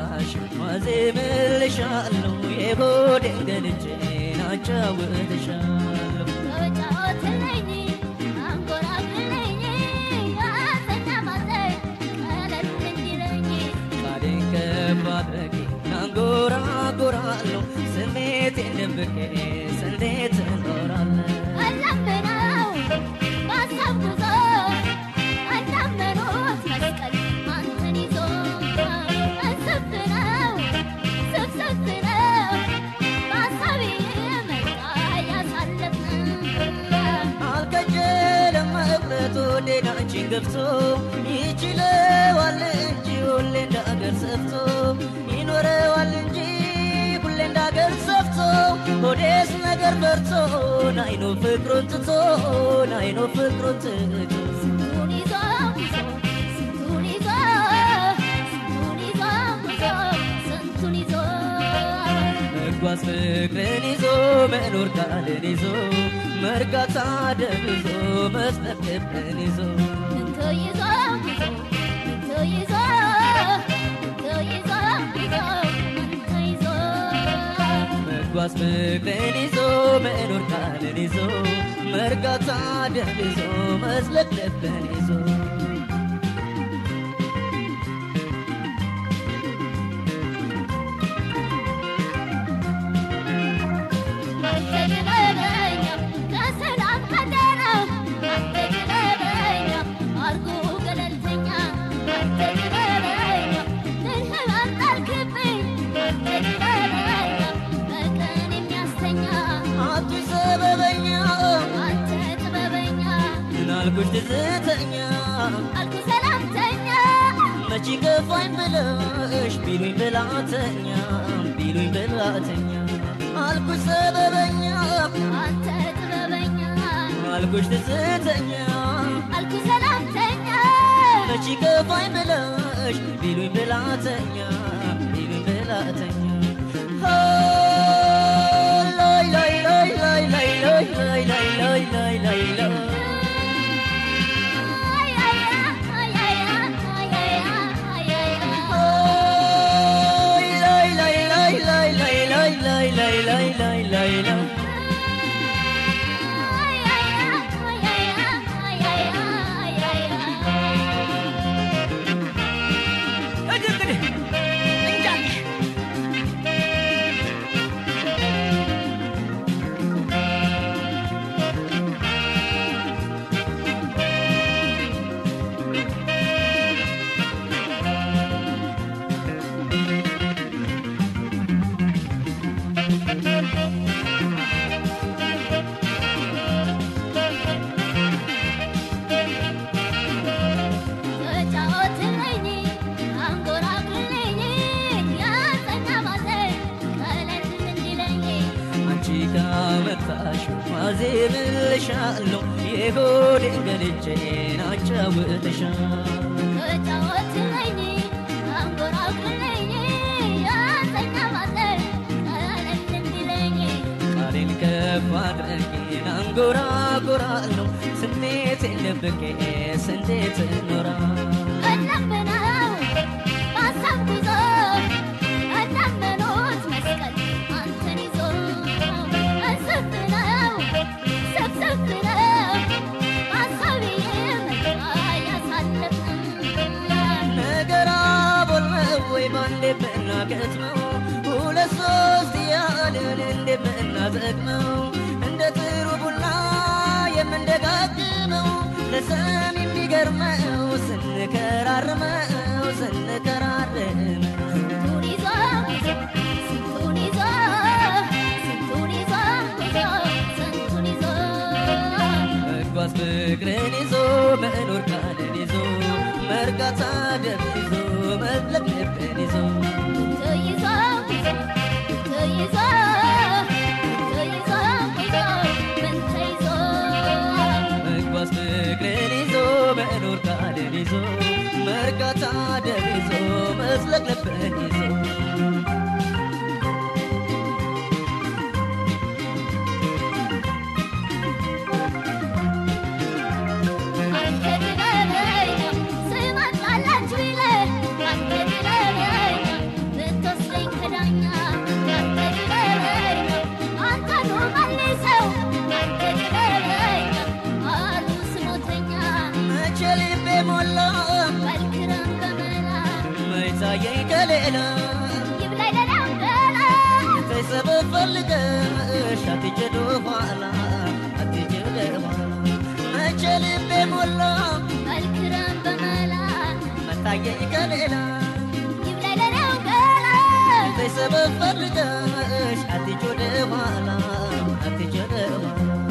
መጣሽ ማዜምልሻለሁ የሆዴን ገልጬ ናጫውትሻለሁ ተጫወትልኝ አንጎራጉርልኝ ያሰኛ ማዘር ቀለል እንዲለኝ ቃሌን ከፍ አድርጌ አንጎራጉራለሁ ስሜቴን ደብቄ እንዴት እኖራለሁ አላምነው በሀሳብ ጉዞ አላመኑት መስቀል አንተን ይዞ እንስፍ ነው ስፍስፍ ነው በሀሳብ የመጣ ያሳለፍን አልከጀለም መቅረቱ ወዴን አንቺን ገብቶ ይችለዋል እንጂ ሁሌ እንዳገር ሰፍቶ ይኖረዋል እንጂ ሁሌ እንዳገር ሰፍቶ ሆዴስ ነገር በርቶ ናይኖ ፍቅሩን ትቶ ናይኖ ፍቅሩን ትቶ ስንቱን ይዞ ስንቱን ይዞ ስንቱን ይዞ ስንቱን ይዞ መጓዝ ፍቅርን ይዞ መኖር ቃልን ይዞ መርጋት አደብ ይዞ መስጠት ልብን ይዞ እንቶ ይዞ እንቶ ይዞ እንቶ ይዞ እንቶ ይዞ መጓዝ ፍቅርን ይዞ መኖር ቃልን ይዞ መርጋት አደብ ይዞ መስጠት ልብን ይዞ አልኩሽ ትዝተኛ አልኩ ሰላምተኛ መቼ ከፋኝ ብለሽ ቢሉኝ ብላተኛ ቢሉኝ ብላተኛ አልኩሽ ሰበበኛ አንተ ጥበበኛ አልኩሽ ትዝተኛ አልኩ ሰላምተኛ መቼ ከፋኝ ብለሽ ቢሉኝ ብላተኛ ቢሉኝ ብላተኛ ላይ ላይ ላይ ላይ ላይ ላይ ላይ ላይ ላይ ላይ ላይ ላይ ማዜምልሻለሁ የሆዴን ገልጬ ናጫውትሻለሁ ተጫወትልኝ አንጎራጉርልኝ ያሰኛ ማዘር ቀለል እንዲለኝ ቃሌን ከፍ አድርጌ አንጎራጉራለሁ ስሜቴን ደብቄ እንዴት እኖራለሁ አላምነው በሀሳብ ጉዞ አላመኑት መስቀል አንተን ይዞ እንስፍ ነው ስፍስፍ ነው በሀሳብ የመጣ ያሳለፍን ነገር አቦልነው ወይ ባንዴ ብናከትመው ሁለት ሶስት ያለን እንዴ ብናዘግመው እንደ ጥሩ ቡና የምንደጋግመው ለሰም የሚገርመው ስንከራርመው ስንከራርመው ስንቱን ይዞ ስንቱን ይዞ ስንቱን ይዞ ስንቱን ይዞ መጓዝ ፍቅርን ይዞ መኖር ቃልን ይዞ መርጋት አደብ ይዞ መዝለቅ ልብን ይዞ እንቶ ይዞ እንቶ ይዞ እንቶ ይዞ እንቶ ይዞ መጓዝ ፍቅርን ይዞ መኖር ቃልን ይዞ መርጋት አደብ ይዞ መዝለቅ ልብን ይዞ አንተ ጥበበኛ ስማት አላችሁ ይለ አንተ ጥበበኛ سبب فلقش أتجدو فعلا أتجدو فعلا ما جلب بمولا الكرام بملا متاجي كليلا يبلا لنا وقالا سبب فلقش أتجدو فعلا أتجدو فعلا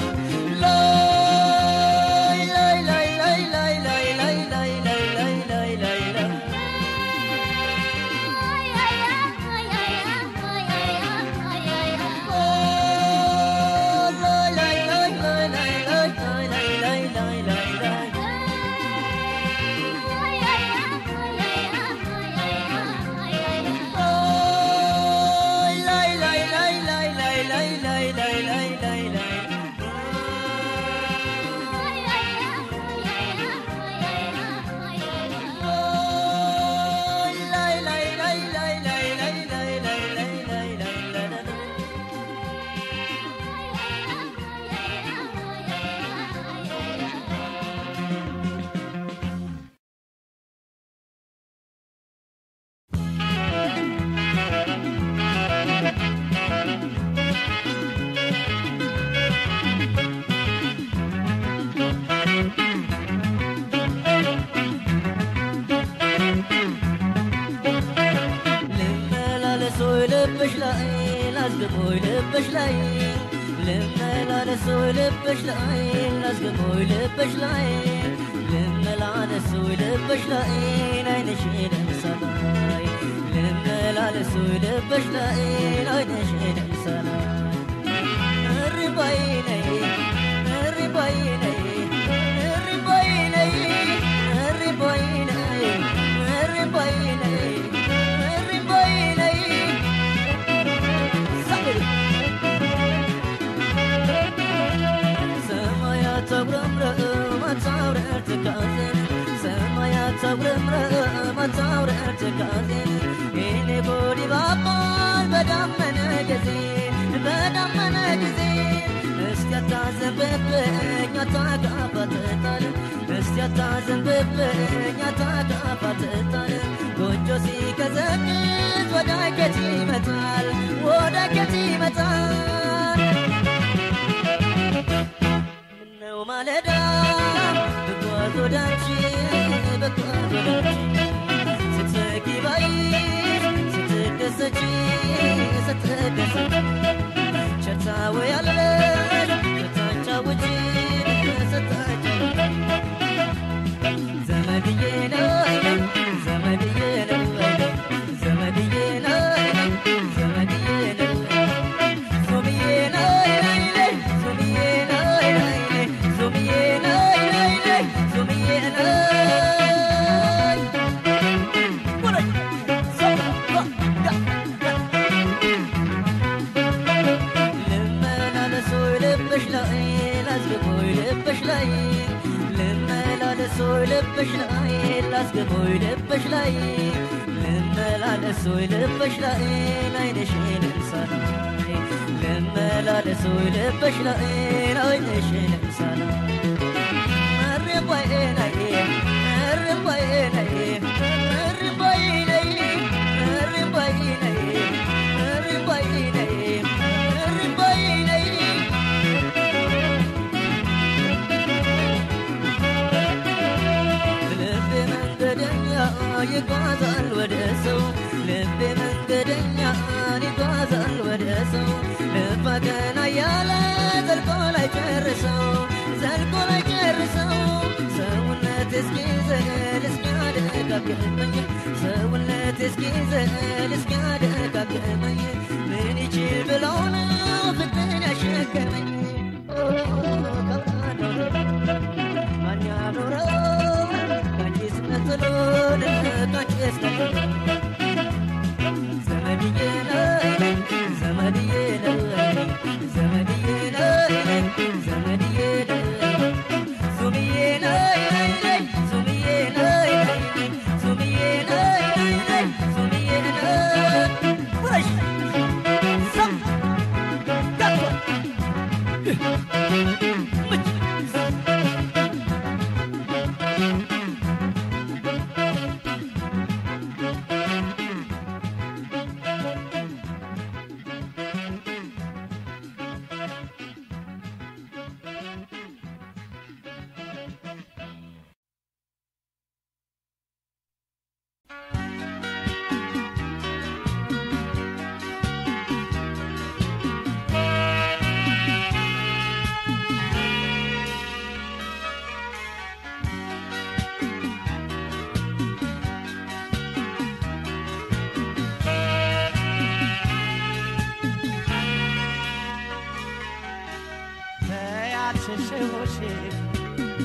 ያልሸሸሁሽ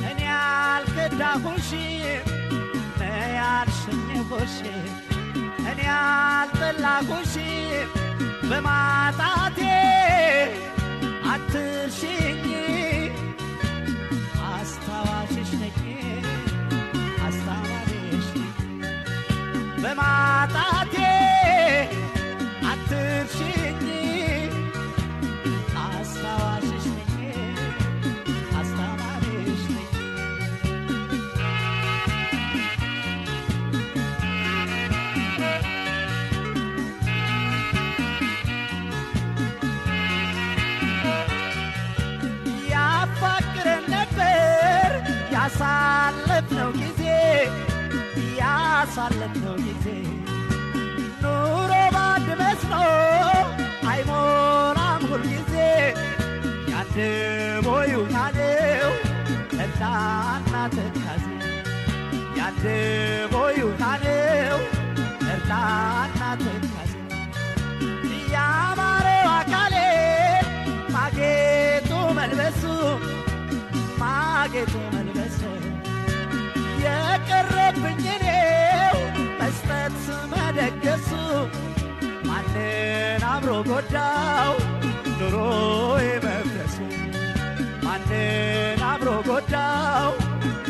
እኔ ያልከዳሁሽ ያልሸኘሁሽ እኔ ያልጠላሁሽ በማጣቴ አትርሽኝ አስታዋሽሽ ነኝ አስታዋሽሽ በማጣቴ አትርሽኝ አስታዋሽሽ ነኝ አስታዋሽሽ ነኝ ያሳለፍነው ጊዜ ኑሮ ባንድ መስሎ አይሞላም ሁልጊዜ ያንድ ቦዩ ናለው እርዳና ትካዜ ያንድ ቦዩ ናለው እርዳና ትካዜ ያማረው አካሌ ማጌጡ መልበሱ ማጌጡ መልበሱ የቀረብኝ ነው መስጠት መደገሱ ማንን አብሮ ጎዳው ኑሮዬ መፍረሱ ማንን አብሮ ጎዳው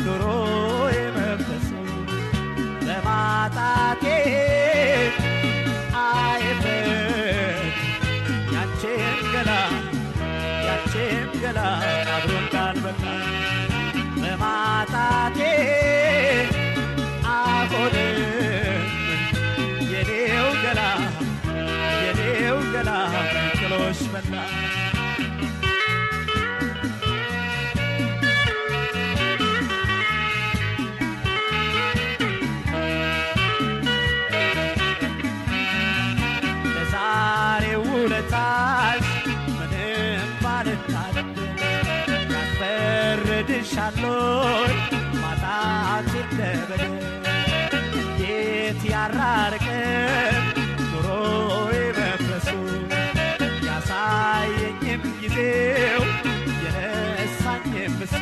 ኑሮዬ መፍረሱ በማጣቴ አይበት ያንቺን ገላ አብሮ እንዳልበቃ በማጣቴ አሁንም የኔው ገላ ጥሎሽ መላ ለዛሬው ውለታሽ ምንም ባልታደል ያስፈርድሻለሁ ማጣት እንደበደል የት ያራርቀን ኑሮዬ መፍረሱ ያሳየኝም ጊዜው የነሳኝም እሱ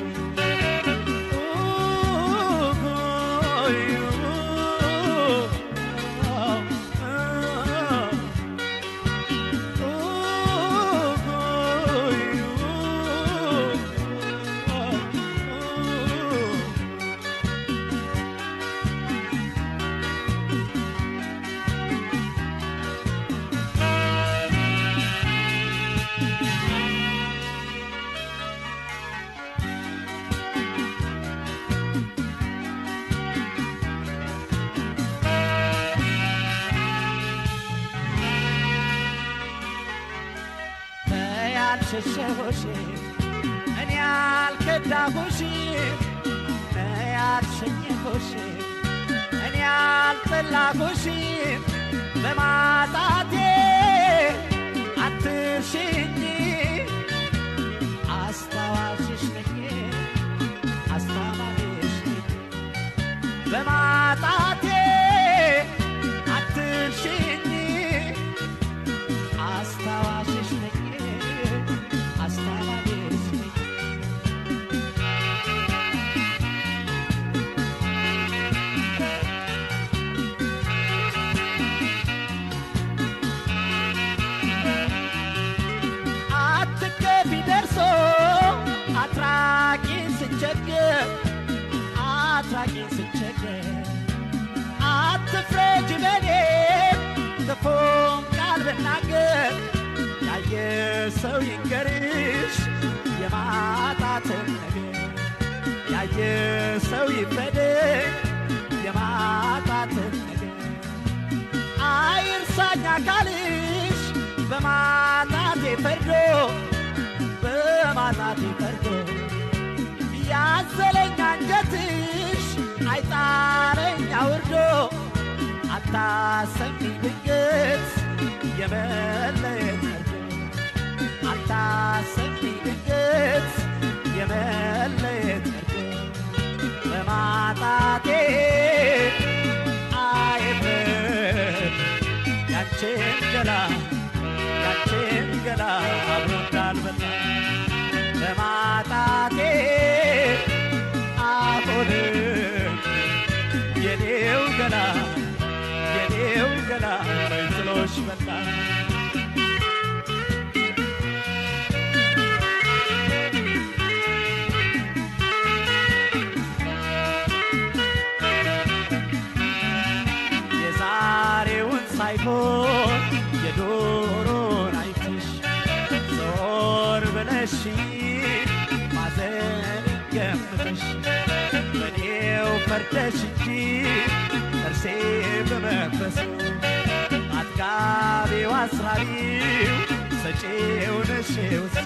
ያልሸሸሁሽ እኔ ያልከዳሁሽ ያልሸኘሁሽ እኔ ያልጠላሁሽ በማጣቴ አትርሽኝ አስታዋሽሽ ነኝ አስታዋሽሽ ነኝ በማጣቴ አትርሽኝ አስታዋሽሽ ነኝ አትራቂን ስቸገር አትፍረጅ በኔ ክፉም ቃል ብናገር ያየ ሰው ይንገርሽ የማጣትን ነገር ያየ ሰው ይፍረድሽ የማጣትን ነገር አይርሳኝ አካልሽ በማጣቴ ፈርዶ ያዘለኝ አንጀትሽ አይጣለኝ አውርዶ አታሰሚ ድንገት የመለየት መርዶ አታሰሚ ድንገት የመለየት መርዶ በማጣቴ አይፍረድ ያንቺን ገላ አብሮ እንዳልበላ በማጣቴ ሆድሽ በላ የዛሬውን ሳይሆን የዶሮን አይተሽ ዞር ብለሽ ማዘን ገምተሽ በኔው ፈርደሽ እንጂ ጥርሴ በመንፈሱ አጥጋቢው አስራቢው ሰጪው ነሽ እሱ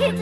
ፊት